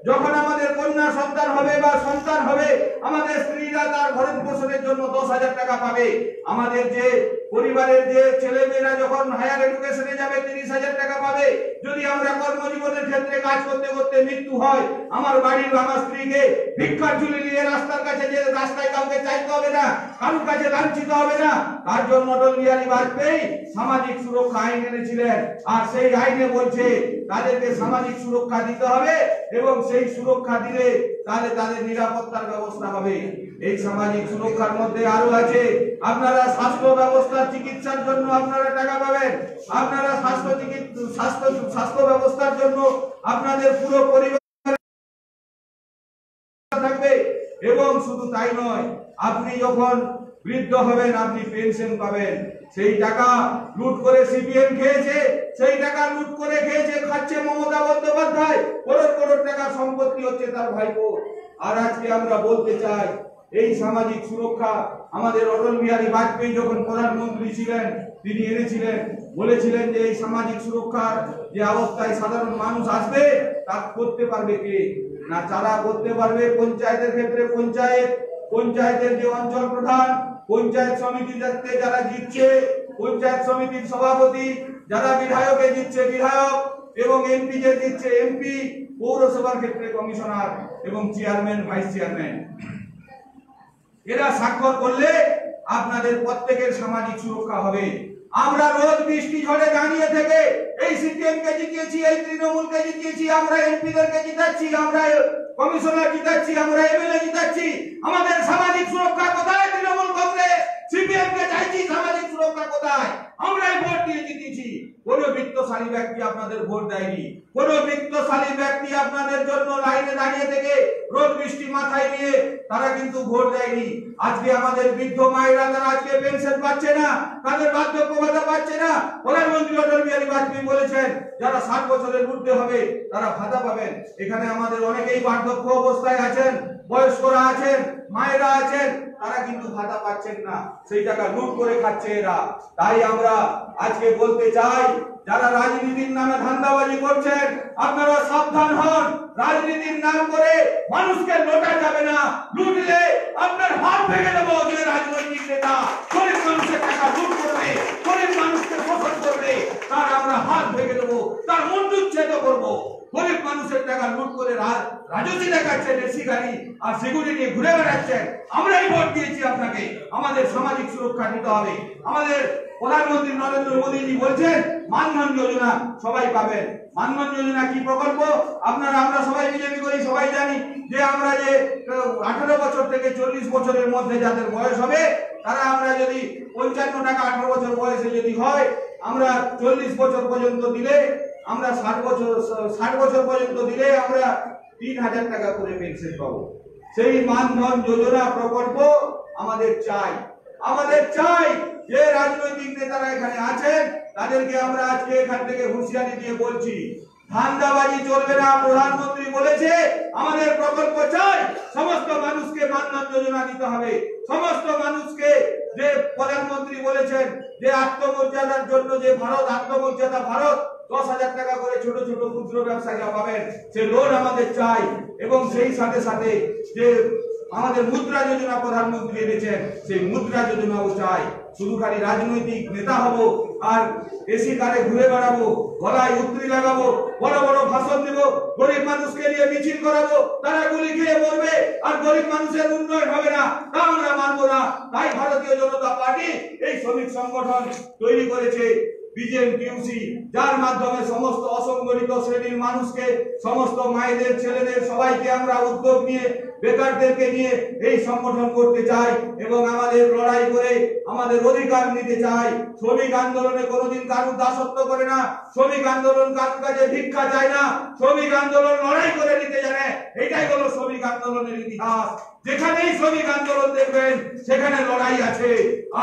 E: যখন আমাদের কন্যা সন্তান হবে বা সন্তান হবে আমাদের স্ত্রীরা তার ভরণ পোষণের জন্য 10,000 টাকা পাবে, আমাদের যে পরিবারের যে ছেলে মেয়েরা যখন হায়ার এডুকেশনে যাবে 30,000 টাকা পাবে। যদি আমরা কর্মজীবনের ক্ষেত্রে কাজ করতে করতে মৃত্যু হয়, আমার বাড়ির আমার স্ত্রীকে ভিক্ষার ঝুলি নিয়ে রাস্তার কাছে যে রাস্তায় কাউকে চাইতে হবে না, কারোর কাছে লাঞ্ছিত হবে না, তার জন্য অটল বিহারী বাজপেয়ী সামাজিক সুরক্ষা আইন এনেছিলেন। আর সেই আইনে বলছে তাদেরকে সামাজিক সুরক্ষা দিতে হবে এবং সেই সুরক্ষা দিলে তাহলে তাদের নিরাপত্তার ব্যবস্থা হবে। এই সামাজিক সুরক্ষার মধ্যে আরো আছে আপনারা স্বাস্থ্য ব্যবস্থার চিকিৎসার জন্য আপনারা টাকা পাবেন, আপনারা স্বাস্থ্য ব্যবস্থার জন্য আপনাদের পুরো পরিবার থাকবে। এবং শুধু তাই নয়, আপনি যখন বৃদ্ধ হবেন আপনি পেনশন পাবেন। সেই টাকা লুট করে সিপিএম খেয়েছে, সেই টাকা লুট করে খেয়েছে খাচ্ছে মমতা বন্দ্যোপাধ্যায়, করোড় করোড় টাকা সম্পত্তি হচ্ছে তার ভাইপো। আর আজকে আমরা বলতে চাই এই সামাজিক সুরক্ষা আমাদের অটল বিহারী বাজপেয়ী যখন প্রধানমন্ত্রী ছিলেন তিনি এনেছিলেন, বলেছিলেন যে এই সামাজিক সুরক্ষার যে অবস্থায় সাধারণ মানুষ আসবে তা করতে পারবে কে না, যারা করতে পারবে পঞ্চায়েতের ক্ষেত্রে পঞ্চায়েতের যে অঞ্চল প্রধান, পঞ্চায়েত সমিতিতে যারা জিতছে পঞ্চায়েত সমিতির সভাপতি, যারা বিধায়কে জিতছে বিধায়ক এবং এমপি যে জিতছে এমপি, পৌরসভার ক্ষেত্রে কমিশনার এবং চেয়ারম্যান ভাইস চেয়ারম্যান, এরা স্বাক্ষর করলে আপনাদের প্রত্যেকের সামাজিক সুরক্ষা হবে। আমরা রোদ বৃষ্টি ঝড়ে দাঁড়িয়ে থেকে এই সিপিএম কে জিতিয়েছি, এই তৃণমূলকে জিতিয়েছি, আমরা এমপিদেরকে জিতাচ্ছি, আমরা কমিশনার জিতাচ্ছি, আমরা এমএলএ জিতাচ্ছি। আমাদের সামাজিক সুরক্ষা কোথায়? তৃণমূল কংগ্রেস সিপিএম কে চাইছি, সামাজিক সুরক্ষা কোথায়? আমরাই ভোট দিয়ে জিতেছি। কোন বিত্তশালী ব্যক্তি আপনাদের ভোট দেয়নি, কোন বিত্তশালী ব্যক্তি আপনাদের জন্য লাইনে দাঁড়িয়ে থেকে রোদ বৃষ্টি মাথায় নিয়ে তারা কিন্তু ভোট দেয়নি। আজকে আমাদের বৃদ্ধ মায়েরা তারা আজকে পেনশন পাচ্ছে না, তাদের বার্ধক্য ভাতা পাচ্ছে না। প্রধানমন্ত্রী অটল বিহারী বাজপেয়ী বলেছেন যারা 60 বছরের ঊর্ধ্বে হবে তারা ভাতা পাবেন। এখানে আমাদের অনেকেই বার্ধক্য অবস্থায় আছেন, বয়স্করা আছেন, মায়েরা আছেন, তারা কিন্তু ভাতা পাচ্ছেন না, সেই টাকা লুট করে খাচ্ছে এরা। তাই আমরা আজকে বলতে চাই যারা রাজনীতির নামে ধান্দাবাজি করছেন আপনারা সাবধান হন। রাজনীতির নাম করে মানুষকে লোটা যাবে না, লুটলে আপনার হাত ভেঙে দেবো। যে রাজনৈতিক নেতা গরিব মানুষের টাকা লুট করবে, গরিব মানুষকে শোষণ করবে, তার আমরা হাত ভেঙে দেবো, তার মুন্ডুচ্ছেদ করবো। গরিব মানুষের টাকা লুট করে রাজনীতি দেখাচ্ছেন, এসি গাড়ি আর সেগুলি নিয়ে ঘুরে বেড়াচ্ছেন। আমরাই ভোট দিয়েছি আপনাকে, আমাদের সামাজিক সুরক্ষা দিতে হবে। আমাদের প্রধানমন্ত্রী নরেন্দ্র মোদীজি বলছেন মানধন যোজনা সবাই পাবেন। মানধন যোজনা কি প্রকল্প? আমরা সবাই বিজেপি করি, সবাই জানি যে আমরা যে 18 বছর থেকে 40 বছরের মধ্যে যাদের বয়স হবে তারা আমরা যদি 55 টাকা 18 বছর বয়সে যদি হয় আমরা 40 বছর পর্যন্ত দিলে আমরা 60 বছর পর্যন্ত দিলে আমরা 3,000 টাকা করে পেনশন পাবো। সেই মানধন যোজনা প্রকল্প আমাদের চাই যে রাজনৈতিক নেতারা এখানে আছেন তাদেরকে আমরা আজকে এখান থেকে হুঁশিয়ারি দিয়ে বলছি ধান্দাবাজি চলবে না। প্রধানমন্ত্রী বলেছে আমাদের প্রকল্প চাই, সমস্ত মানুষকে মানধন যোজনা দিতে হবে। সমস্ত মানুষকে যে প্রধানমন্ত্রী বলেছেন যে আত্মমর্যাদার জন্য যে ভারত আত্মমর্যাদা ভারত 10,000 টাকা করে ছোট ছোট ক্ষুদ্র ব্যবসায়ীরা পাবেন, সে লোন আমাদের চাই। এবং সেই সাথে সাথে যে আমাদের মুদ্রা যোজনা প্রধানমন্ত্রী এনেছেন সেই মুদ্রা যোজনাও চাই। শুধু খালি রাজনৈতিক নেতা হব আর এসি কারে ঘুরে বেড়াবো, গলায় উত্তরি লাগাবো, বড় বড় ভাষণ দেব, গরিব মানুষকে নিয়ে মিছিল করাবো, তারা গুলি খেয়ে মরবে আর গরিব মানুষের উন্নয়ন হবে না, তা আমরা মানবো না। তাই ভারতীয় জনতা পার্টি এই শ্রমিক সংগঠন তৈরি করেছে বিজেএমটিইউসি, যার মাধ্যমে সমস্ত অসংগঠিত শ্রেণীর মানুষকে, সমস্ত মায়েদের, ছেলেদের সবাইকে আমরা উদ্যোগ নিয়ে, বেকারদেরকে নিয়ে এই সংগঠন করতে চাই এবং আমাদের লড়াই করে আমাদের অধিকার নিতে চাই। শ্রমিক আন্দোলনে কোনোদিন কারুর দাসত্ব করে না, শ্রমিক আন্দোলন কারুর কাছে ভিক্ষা চায় না, শ্রমিক আন্দোলন লড়াই করে নিতে জানে। এটাই হলো শ্রমিক আন্দোলনের ইতিহাস। যেখানেই শ্রমিক আন্দোলন দেখবেন সেখানে লড়াই আছে।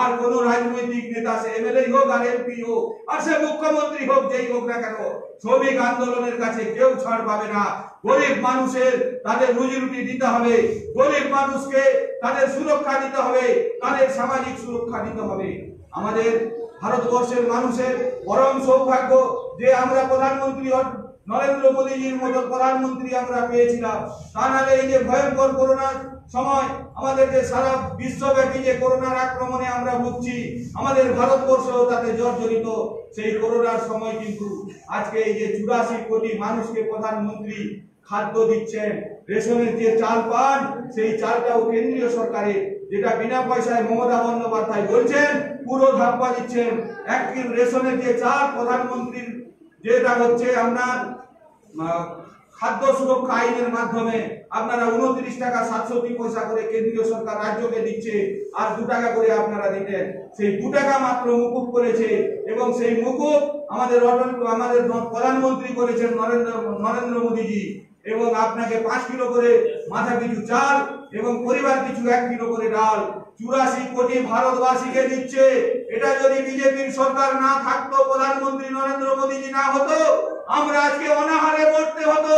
E: আর কোন রাজনৈতিক নেতা, সে এমএলএ হোক আর এমপি হোক আর সে মুখ্যমন্ত্রী হোক, যেই হোক না কেন, শ্রমিক আন্দোলনের কাছে কেউ ছাড় পাবে না। গরিব মানুষের তাদের রুজি রুটি দিতে হবে, গরিব মানুষকে তাদের সুরক্ষা দিতে হবে, তাদের সামাজিক সুরক্ষা দিতে হবে। আমাদের ভারতবর্ষের মানুষের পরম সৌভাগ্য যে আমরা প্রধানমন্ত্রী নরেন্দ্র মোদীজির মতো প্রধানমন্ত্রী আমরা পেয়েছিলাম। তা নাহলে এই যে ভয়ঙ্কর করোনার সময় আমাদের যে সারা বিশ্বব্যাপী যে করোনার আক্রমণে আমরা ভুগছি, আমাদের ভারতবর্ষও তাতে জর্জরিত। সেই করোনার সময় কিন্তু আজকে এই যে 84 কোটি মানুষকে প্রধানমন্ত্রী খাদ্য দিচ্ছেন, রেশনের যে চাল পান সেই চালটাও কেন্দ্রীয় সরকারের, যেটা বিনা পয়সায় মমতা বন্দ্যোপাধ্যায় বলছেন পুরো ধাপ্পা দিচ্ছেন। এক কিলো রেশনের যে চাল প্রধানমন্ত্রীর যেটা হচ্ছে আপনার খাদ্য সুরক্ষা আইনের মাধ্যমে আপনারা 29 টাকা 67 পয়সা করে কেন্দ্রীয় সরকার রাজ্যকে দিচ্ছে, আর 2 টাকা করে আপনারা দিতেন। সেই 2 টাকা মাত্র মুকুব করেছে এবং সেই মুকুব আমাদের প্রধানমন্ত্রী করেছেন নরেন্দ্র মোদীজি। এবং আপনাকে 5 কিলো করে মাথা পিছু চাল এবং পরিবার পিছু 1 কিলো করে ডাল 84 কোটি ভারতবাসীকে দিচ্ছে। এটা যদি বিজেপির সরকার না থাকতো, প্রধানমন্ত্রী নরেন্দ্র মোদীজি না হতো, আমরা আজকে অনাহারে মরতে হতো।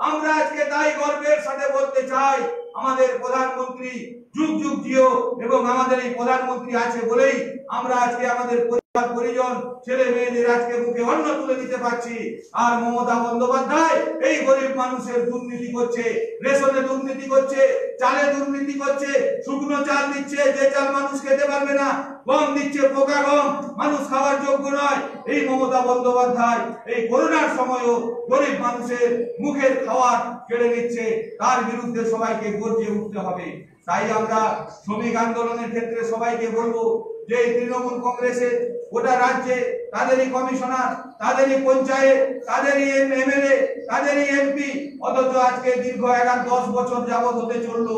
E: আমরা আজকে তাই গর্বের সাথে বলতে চাই, আমাদের প্রধানমন্ত্রী যুগ যুগ জিও এবং আমাদের এই প্রধানমন্ত্রী আছে বলেই আমরা আজকে আমাদের পরিবার পরিজন ছেলে মেয়েদের আজকে মুখে অন্ন তুলে দিতে পারছি। আর মমতা বন্দ্যোপাধ্যায় এই গরিব মানুষের দুর্নীতি করছে, রেশনে দুর্নীতি করছে, চালে দুর্নীতি করছে, শুকনো চাল দিচ্ছে যে চাল মানুষ খেতে পারবে না, গম দিচ্ছে পোকা গম, মানুষ খাওয়ার যোগ্য নয়। এই মমতা বন্দ্যোপাধ্যায় এই করোনার সময়ও গরিব মানুষের মুখের খাবার কেড়ে নিচ্ছে, তার বিরুদ্ধে সবাইকে গর্জে উঠতে হবে। তাই আমরা শ্রমিক আন্দোলনের ক্ষেত্রে সবাইকে বলবো যে তৃণমূল কংগ্রেসের গোটা রাজ্যে তাদেরই কমিশনার, তাদেরই পঞ্চায়েত, তাদেরই এমএলএ, তাদেরই এমপি, অথচ আজকে দীর্ঘ 10 বছর যাবৎ হতে চললো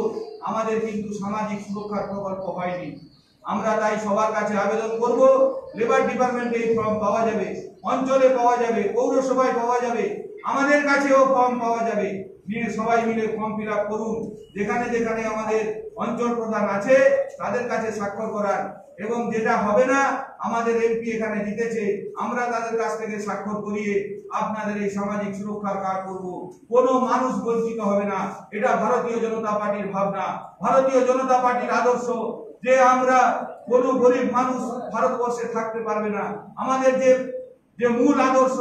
E: আমাদের কিন্তু সামাজিক সুরক্ষার প্রকল্প হয়নি। আমরা তাই সবার কাছে আবেদন করব, লেবার ডিপার্টমেন্টে এই ফর্ম পাওয়া যাবে, অঞ্চলে পাওয়া যাবে, পৌরসভায় পাওয়া যাবে, আমাদের কাছেও ফর্ম পাওয়া যাবে। নিয়ে সবাই মিলে ফর্ম ফিল আপ করুন। যেখানে যেখানে আমাদের অঞ্চল প্রধান আছে তাদের কাছে স্বাক্ষর করার, এবং যেটা হবে না আমাদের এমপি এখানে জিতেছে, আমরা তাদের কাছ থেকে স্বাক্ষর করিয়ে আপনাদের এই সামাজিক সুরক্ষার কাজ করব। কোনো মানুষ বঞ্চিত হবে না। এটা ভারতীয় জনতা পার্টির ভাবনা, ভারতীয় জনতা পার্টির আদর্শ যে আমরা কোনো গরিব মানুষ ভারতবর্ষে থাকতে পারবে না। আমাদের যে মূল আদর্শ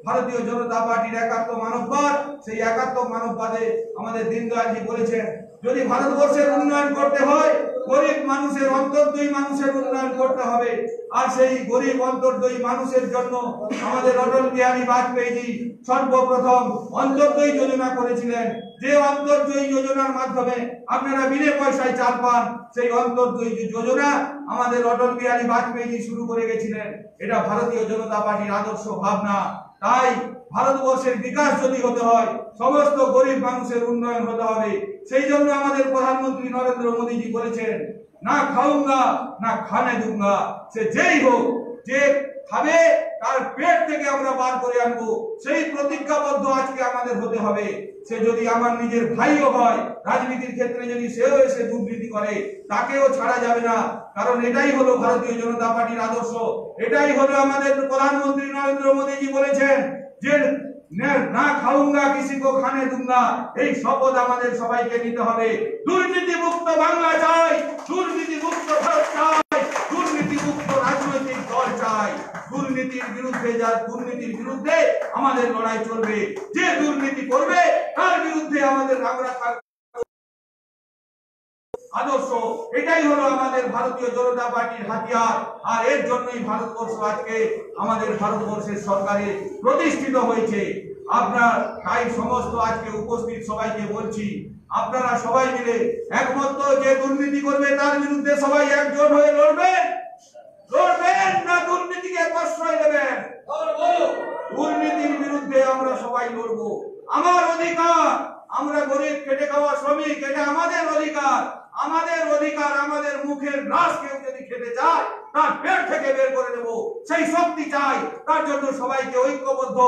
E: ভারতীয় জনতা পার্টির একাত্ম মানববাদ, সেই একাত্ম মানববাদে আমাদের দীনদয়ালজি বলেছেন যদি ভারতবর্ষের উন্নয়ন করতে হয় গরিব মানুষের, অন্তর্দয়ী মানুষের উন্নয়ন করতে হবে। আর সেই গরিব অন্তর্দয়ী মানুষের জন্য আমাদের অটল বিহারী বাজপেয়ী সর্বপ্রথম অন্তর্দয়ী যোজনা করেছিলেন। যে অন্তর্দয়ী যোজনার মাধ্যমে আপনারা বিনা পয়সায় চাল পান, সেই অন্তর্দয়ী যোজনা আমাদের অটল বিহারী বাজপেয়ী শুরু করে গেছিলেন। এটা ভারতীয় জনতা পার্টির আদর্শ ভাবনা। তাই ভারতবর্ষের বিকাশ যদি হতে হয় সমস্ত গরিব মানুষের উন্নয়ন হতে হবে। সেই জন্য আমাদের প্রধানমন্ত্রী নরেন্দ্র মোদীজি বলেছেন, না খাউঙ্গা না খানে দুঙ্গা। সে যেই হোক, যে খাবে তার পেট থেকে আমরা বার করে আনবো, সেই প্রতিজ্ঞাবদ্ধ আজকে আমাদের হতে হবে। সে যদি আমার নিজের ভাইও হয়, রাজনীতির ক্ষেত্রে যদি সেও এসে দুর্নীতি করে, তাকেও ছাড়া যাবে না। কারণ এটাই হলো ভারতীয় জনতা পার্টির আদর্শ। এটাই হলো আমাদের প্রধানমন্ত্রী নরেন্দ্র মোদীজি বলেছেন যে না খাউঙ্গা কিসি কো খানে দুঙ্গা। এই শপথ আমাদের সবাইকে নিতে হবে। দুর্নীতি মুক্ত বাংলা চাই, দুর্নীতি মুক্ত ভারত চাই, দুর্নীতি মুক্ত রাজনৈতিক দল চাই। দুর্নীতির বিরুদ্ধে আমাদের লড়াই চলবে। যে দুর্নীতি করবে তার বিরুদ্ধে আমরা আদর্শ, এটাই হলো আমাদের ভারতীয় জনতা পার্টির হাতিয়ার। আর এর জন্যই ভারতবর্ষ আজকে আমাদের ভারতবর্ষের সরকারে প্রতিষ্ঠিত হয়েছে। আপনার তাই সমস্ত আজকে উপস্থিত সবাইকে বলছি, আপনারা সবাই মিলে একমত যে দুর্নীতি করবে তার বিরুদ্ধে সবাই একজোট হয়ে লড়বেন। লড়বেন না দুর্নীতিকে প্রশ্রয় দেবেন? দুর্নীতির বিরুদ্ধে আমরা সবাই লড়বো। আমার অধিকার, আমরা গরিব খেটে খাওয়া শ্রমিক, এটা আমাদের অধিকার। আমাদের অধিকার, আমাদের মুখের গ্রাস কেউ যদি খেতে চায় তার পেট থেকে বের করে দেব, সেই শক্তি চাই। তার জন্য সবাইকে ঐক্যবদ্ধ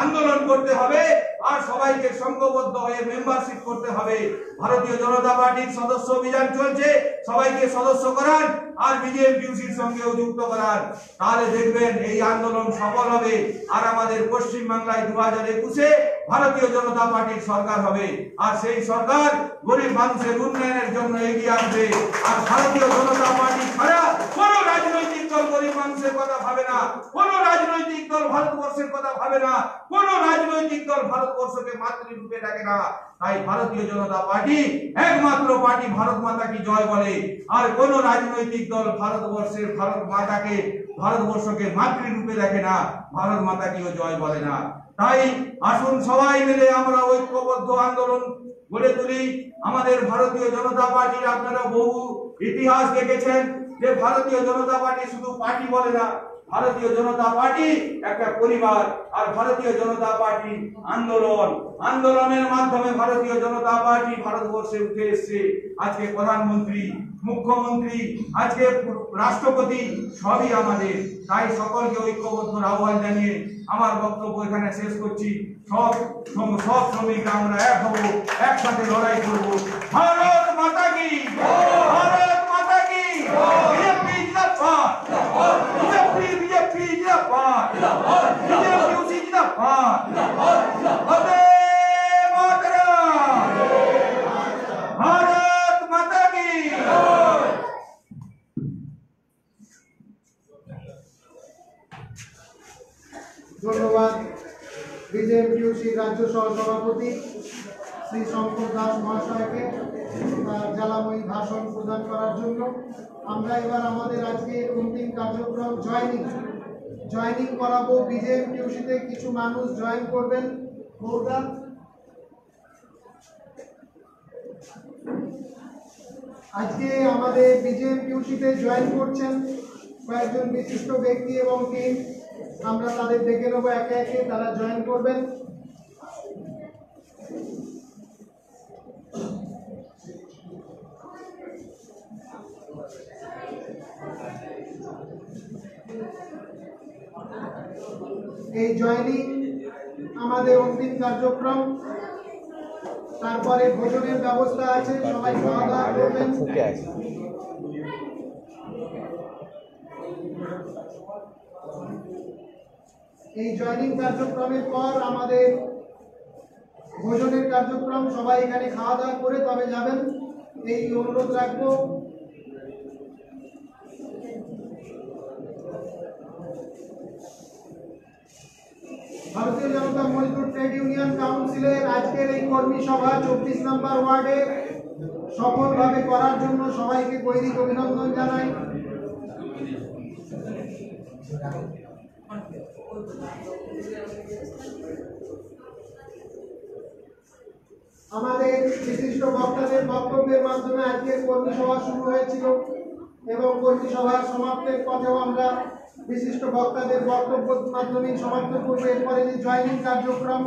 E: আন্দোলন করতে হবে আর সবাইকে সংঘবদ্ধ হয়ে মেম্বারশিপ করতে হবে। ভারতীয় জনতা পার্টির সদস্য অভিযান চলছে, সবাইকে সদস্য করান আর বিজেপির সঙ্গেও যুক্ত করান। তাহলে দেখবেন এই আন্দোলন সফল হবে আর আমাদের পশ্চিম বাংলায় 2021-এ ভারতীয় জনতা পার্টির সরকার হবে। আর সেই সরকার গরিব মানুষের উন্নয়নের জন্য এগিয়ে আসবে। আর ভারতীয় জনতা পার্টি ছাড়া কোনো রাজনৈতিক দল গরিব মানুষের কথা ভাবে না, কোনো রাজনৈতিক দল ভারতবর্ষের কথা ভাবে না, কোনো রাজনৈতিক দল ভারতবর্ষকে মাতৃরূপে ডাকে না। তাই ভারতীয় জনতা পার্টি একমাত্র পার্টি ভারত মাতা কি জয় বলে। আর কোন রাজনৈতিক দল ভারতবর্ষের ভারত মাতাকে, ভারতবর্ষকে মাতৃরূপে দেখে না, ভারত মাতা কিও জয় বলে না। তাই আসুন সবাই মিলে আমরা ঐক্যবদ্ধ আন্দোলন গড়ে তুলি। আমাদের ভারতীয় জনতা পার্টির আপনারা বহু ইতিহাস দেখেছেন যে ভারতীয় জনতা পার্টি শুধু পার্টি বলে না, ভারতীয় জনতা পার্টি একটা পরিবার। আর ভারতীয় জনতা পার্টি আন্দোলন, আন্দোলনের মাধ্যমে ভারতীয় জনতা পার্টি ভারতবর্ষে উঠে এসেছে। আজকে প্রধানমন্ত্রী, মুখ্যমন্ত্রী, আজকে রাষ্ট্রপতি সবই আমাদের। তাই সকলকে ঐক্যবদ্ধ আহ্বান জানিয়ে আমার বক্তব্য এখানে শেষ করছি। সব শ্রমিকরা আমরা এক হব, একসাথে লড়াই করব। ভারত মাতা কি, ভারত মাতা কি, বিজেপি জিন্দাবাদ, বিজেপি জিন্দাবাদ, বিজেপি জিন্দাবাদ, বন্দে মাতরম, ভারত মাতা কি।
B: ধন্যবাদ বিজেপিউসি রাজ্য সহসভাপতি শ্রী শঙ্কর দাস মহাশয়কে তার জ্বালাময়ী ভাষণ প্রদান করার জন্য। আমরা এবার আমাদের আজকে অন্তিম কার্যক্রম জয়েনিং করাবো। বিজেপিউসিতে কিছু মানুষ জয়েন করবেন। আজকে আমাদের বিজেপিউসিতে জয়েন করছেন কয়েকজন বিশিষ্ট ব্যক্তি এবং টিম। আমরা তাদের ডেকে নেবো একে একে, তারা জয়েন করবেন। এই জয়েনিং আমাদের অন্তিম কার্যক্রম। তারপরে ভোজনের ব্যবস্থা আছে, সবাই খাওয়া দাওয়া করবেন। এই জয়েনিং কার্যক্রমের পর আমাদের ভোজনের কার্যক্রম। সবাই এখানে খাওয়া দাওয়া করে তবে যাবেন, এই অনুরোধ রাখবো। ভারতীয় জনতা মজদুর ট্রেড ইউনিয়ন কাউন্সিলের আজকের এই কর্মী সভা 24 নম্বর ওয়ার্ডে সফলভাবে করার জন্য সবাইকে গৈরিক অভিনন্দন জানাই। আমাদের বিশিষ্ট বক্তাদের বক্তব্যের মাধ্যমে আজকের কর্মী সভা শুরু হয়েছিল এবং কর্মী সভার সমাপ্তির পথেও আমরা বিশিষ্ট বক্তাদের বক্তব্যের মাধ্যমে সমাপ্ত করবো। এরপরে যে জয়েনিং কার্যক্রম,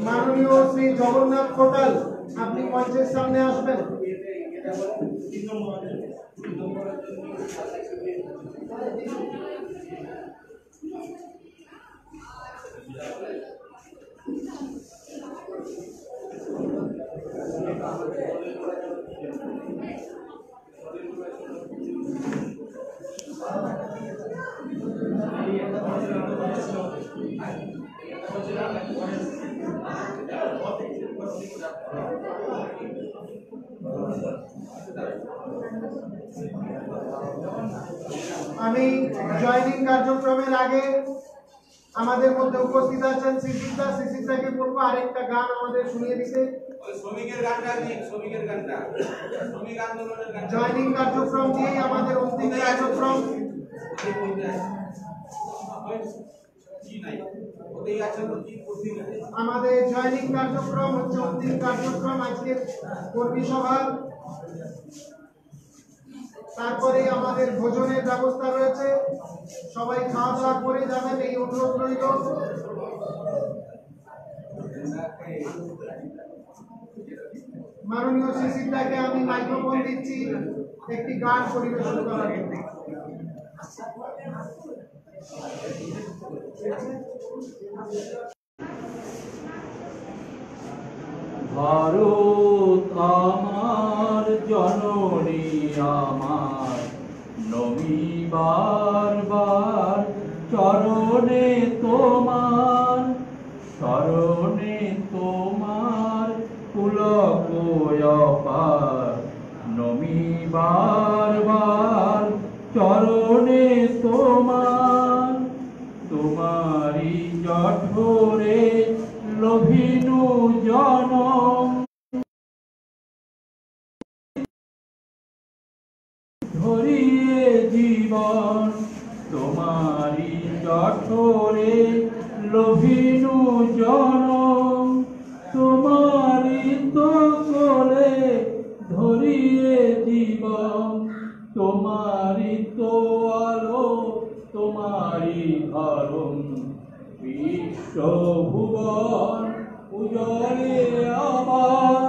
B: মাননীয় শ্রী জগন্নাথ খোটাল, আপনি মঞ্চের সামনে আসবেন। আমি জয়েনিং কার্যক্রমের আগে আমাদের মধ্যে উপস্থিত আছেন সিসিদাকে বলবো আরেকটা গান আমাদের শুনিয়ে দিতে।
E: শ্রমিকের গানটা দিন, শ্রমিকের গানটা, শ্রমিক আন্দোলনের গান।
B: জয়েনিং কার্যক্রম দিয়েই আমাদের অন্তিম কার্যক্রম। আমাদের জয়েনিং কার্যক্রম হচ্ছে অন্তিম কার্যক্রম আজকে কর্মী সভা। তারপরে আমাদের ভোজনের ব্যবস্থা রয়েছে, সবাই খাওয়া দাওয়া করে যাবেন এই অনুরোধ রইল। মাননীয় সিসিদাকে আমি মাইক্রোফোন দিচ্ছি একটি গান পরিবেশন করার জন্য।
F: ভারত আমার জননী আমার, নমি বারবার চরণে তোমার, শরণে তোমার পুলক অপার, নমি বারবার চরণে তোমার, তোমারি জঠরে লোভিনু জনম, ধরিয়ে জীবন, তোমারি জঠরে লোভিনু জনম, তোমারি তো কোলে ধরিয়ে জীবন, তোমারি তো আলো, তোমারি ধরম, বিশ্বভুবন উজলে আবার,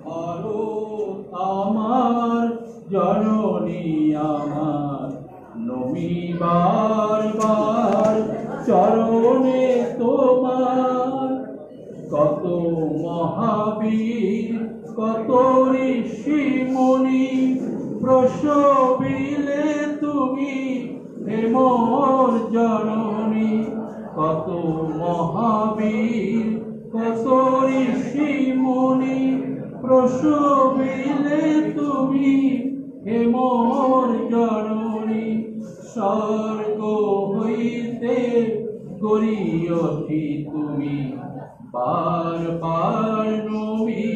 F: ভারত আমার জননী আমার, নমি বারবার চরণে তোমার, কত মহাবীর কত ঋষি মুনি প্রসবিলে তুমি হে মোর জননী, কত মহাবীর কত ঋষি মুনি প্রসবিলে তুমি হে মোর জননী, স্বর্গ হইতে গড়িয়ছি তুমি বার বার নমি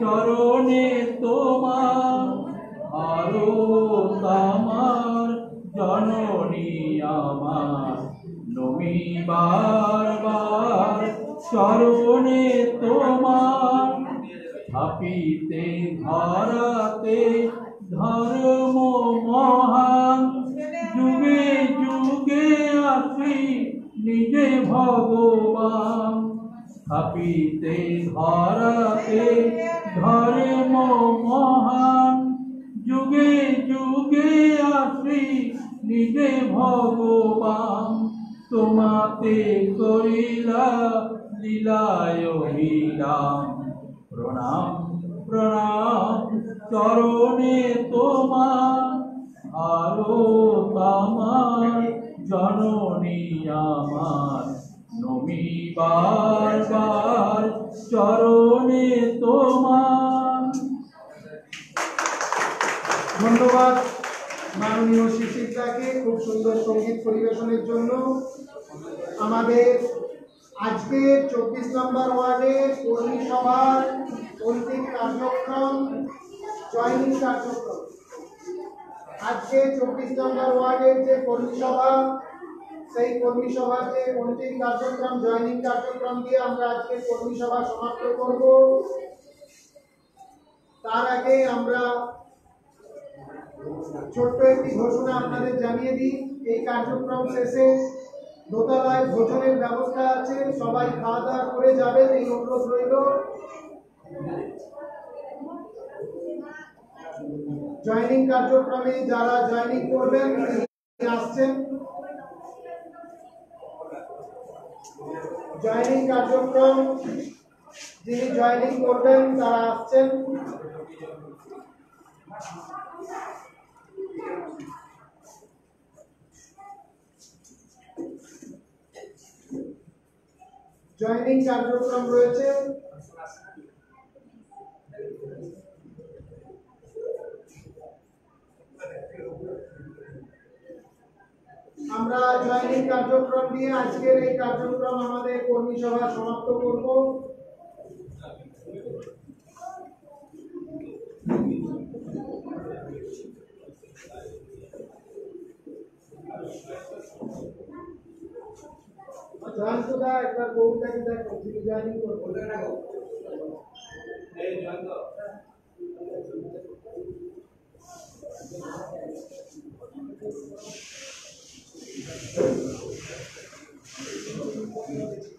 F: চরণে তোমার, ভারত আমার জননী আমার, নমি বারবার চরণে তোমার, থাপিতে ধরাতে ধর্ম মহান, যুগে যুগে আসি নিজে ভগবান, থাপিতে ধরাতে ধর্ম মহান, যুগে যুগে আসি নিজে ভগবান, তোমাতে করিলা লীলায় বিরাম, প্রণাম প্রণাম চরণে তোমার, ভারত আমার জননী আমার, নমি বারবার চরণে তোমার।
B: ধন্যবাদ মাননীয় সিসিদাকে খুব সুন্দর সঙ্গীত পরিবেশনের জন্য। আমাদের আজকে 24 নম্বর ওয়ার্ডের কর্মী সভার অন্তিম কার্যক্রম জয়েনিং কার্যক্রম। আজকে 24 নম্বর ওয়ার্ডের যে কর্মী সভা, সেই কর্মী সভার যে অন্তিম কার্যক্রম জয়েনিং কার্যক্রম দিয়ে আমরা আজকে কর্মী সভা সমাপ্ত করব। তার আগে আমরা ছোট্ট একটি ঘোষণা আপনাদের জানিয়ে দিই। এই কার্যক্রম শেষে দোতলায় ভোজনের ব্যবস্থা আছে, সবাই খাওয়া দাওয়া করে যাবেন এই অনুরোধ রইল। জয়েনিং কার্যক্রমে যারা জয়েনিং করবেন আসছেন, জয়েনিং কার্যক্রম যিনি জয়েনিং করবেন তারা আসছেন। জয়েনিং কার্যক্রম রয়েছে। আমরা জয়েনিং কার্যক্রম দিয়ে আজকের এই কার্যক্রম আমাদের কর্মী সভা সমাপ্ত করব। জয়ন্তদা একবার বউটাকে দেখো, তুমি জয়েনিং করবো না গো। এই জয়ন্ত Thank you.